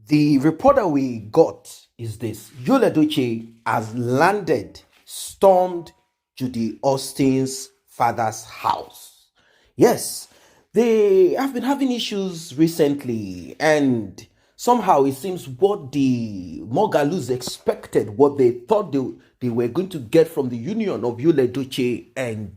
The report that we got is this: Edochie has landed, stormed Judy Austin's father's house. Yes, they have been having issues recently, and somehow it seems what the Mogalus expected, what they thought they were going to get from the union of Edochie and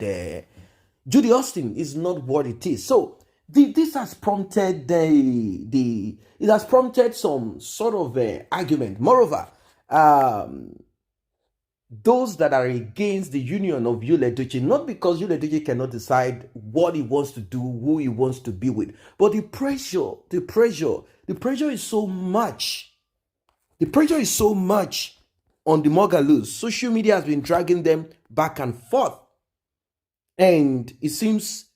Judy Austin is not what it is. So this has prompted it has prompted some sort of argument. Moreover, um, those that are against the union of Edochie, not because Edochie cannot decide what he wants to do, who he wants to be with, but the pressure is so much. The pressure is so much on the Mogalus. Social media has been dragging them back and forth. And it seems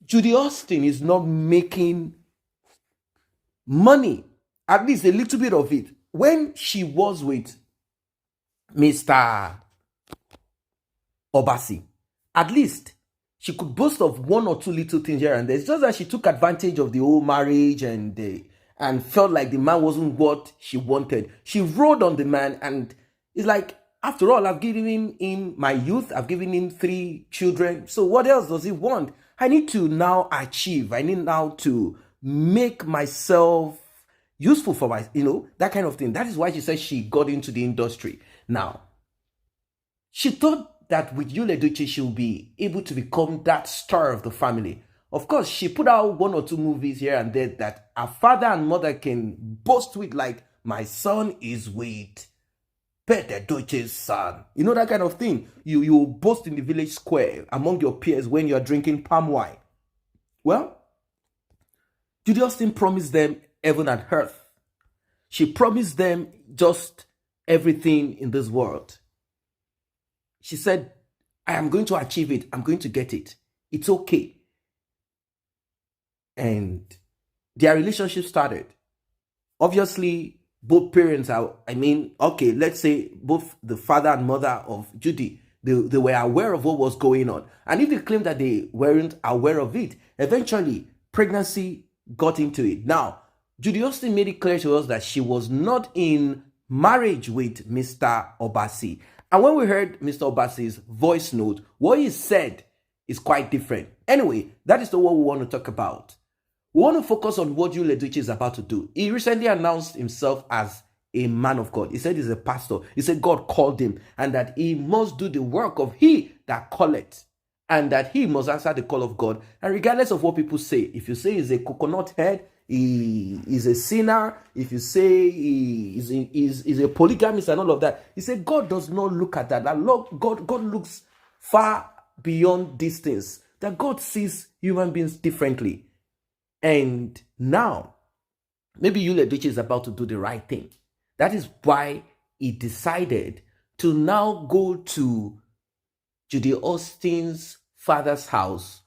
Judy Austin is not making money, at least a little bit of it. When she was with Mr. Obasi, at least she could boast of one or two little things here and there. It's just that she took advantage of the whole marriage and felt like the man wasn't what she wanted. She rode on the man, and it's like, after all, I've given him my youth. I've given him 3 children. So what else does he want? I need to now achieve. I need now to make myself useful for that kind of thing. That is why she said she got into the industry. Now, she thought that with Edochie, she'll be able to become that star of the family. Of course, she put out 1 or 2 movies here and there that her father and mother can boast with, like, my son is with Edochie's son. You know, that kind of thing. You boast in the village square among your peers when you're drinking palm wine. Well, Judy Austin promised them heaven and earth. She promised them just everything in this world. She said, I am going to achieve it. I'm going to get it. It's okay. And their relationship started. Obviously, both parents okay, let's say both the father and mother of Judy, they were aware of what was going on. And if they claim that they weren't aware of it, eventually pregnancy got into it. Now, Judy Austin made it clear to us that she was not in marriage with Mr. Obasi. And when we heard Mr. Obasi's voice note, what he said is quite different. Anyway, that is not what we want to talk about. We want to focus on what Edochie is about to do. He recently announced himself as a man of God. He said he's a pastor. He said God called him and that he must do the work of he that calleth, and that he must answer the call of God. And regardless of what people say, if you say he's a coconut head, he is a sinner, if you say he is a polygamist and all of that, he said God does not look at that. That God looks far beyond these things. That God sees human beings differently. And now, maybe Edochie is about to do the right thing. That is why he decided to now go to Judy Austin's father's house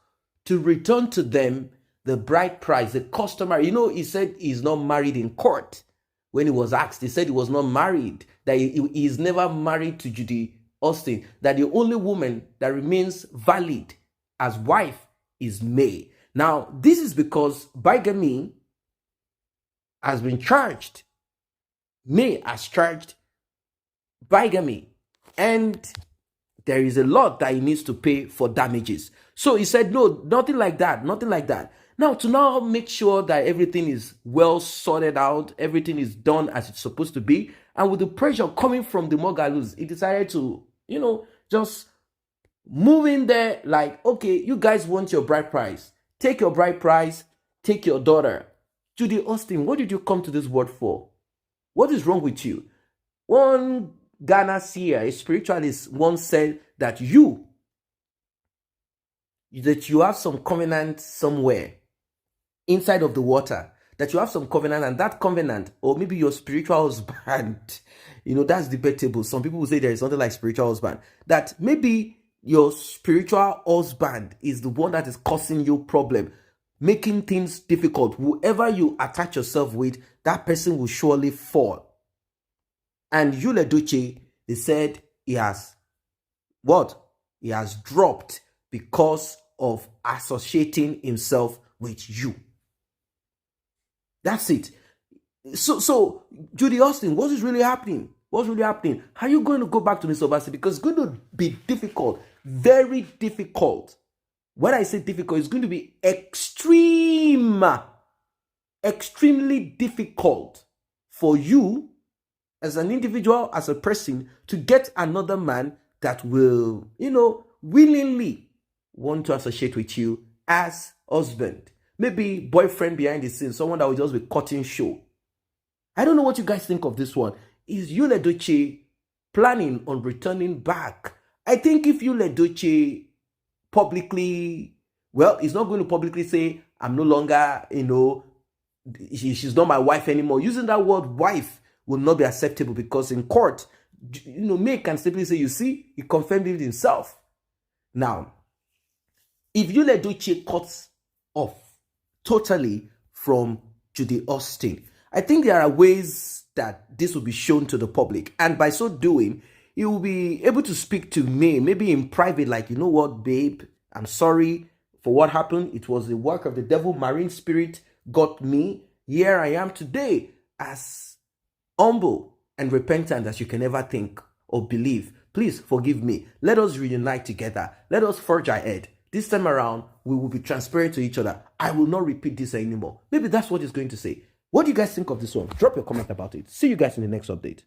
to return to them the bride price, the customary. He said he's not married in court. When he was asked, he said he was not married, that he is never married to Judy Austin, that the only woman that remains valid as wife is May. Now, this is because bigamy has been charged. May has charged bigamy. And there is a lot that he needs to pay for damages. So he said, no, nothing like that, nothing like that. Now, to now make sure that everything is well sorted out, everything is done as it's supposed to be, and with the pressure coming from the Mogalus, he decided to, just move in there like, okay, you guys want your bride price. Take your bride price, take your daughter. Judy Austin, what did you come to this world for? What is wrong with you? One Ghana seer, a spiritualist, once said that you have some covenant somewhere inside of the water, that you have some covenant, and that covenant, or maybe your spiritual husband, that's debatable. Some people will say there is something like spiritual husband, that maybe your spiritual husband is the one that is causing you problem, making things difficult. Whoever you attach yourself with, that person will surely fall. And Edochie, they said he has what? He has dropped because of associating himself with you. That's it. So Judy Austin, what is really happening? What's really happening? Are you going to go back to Mr. Obasi? Because it's going to be difficult, very difficult. When I say difficult, it's going to be extremely difficult for you as an individual, as a person, to get another man that will, willingly want to associate with you as husband. Maybe boyfriend behind the scenes, someone that will just be cutting show. I don't know what you guys think of this one. Is Yul Edochie planning on returning back? I think if Yul Edochie publicly, he's not going to publicly say, I'm no longer, she's not my wife anymore. Using that word wife will not be acceptable, because in court, May can simply say, you see, he confirmed it himself. Now, if Yul Edochie cuts off totally from Judy Austin, I think there are ways that this will be shown to the public. And by so doing, he will be able to speak to May, maybe in private, like, you know what, babe, I'm sorry for what happened. It was the work of the devil. Marine spirit got me. Here I am today, as humble and repentant as you can ever think or believe. Please forgive me. Let us reunite together. Let us forge ahead. This time around, we will be transparent to each other. I will not repeat this anymore. Maybe that's what he's going to say. What do you guys think of this one? Drop your comment about it. See you guys in the next update.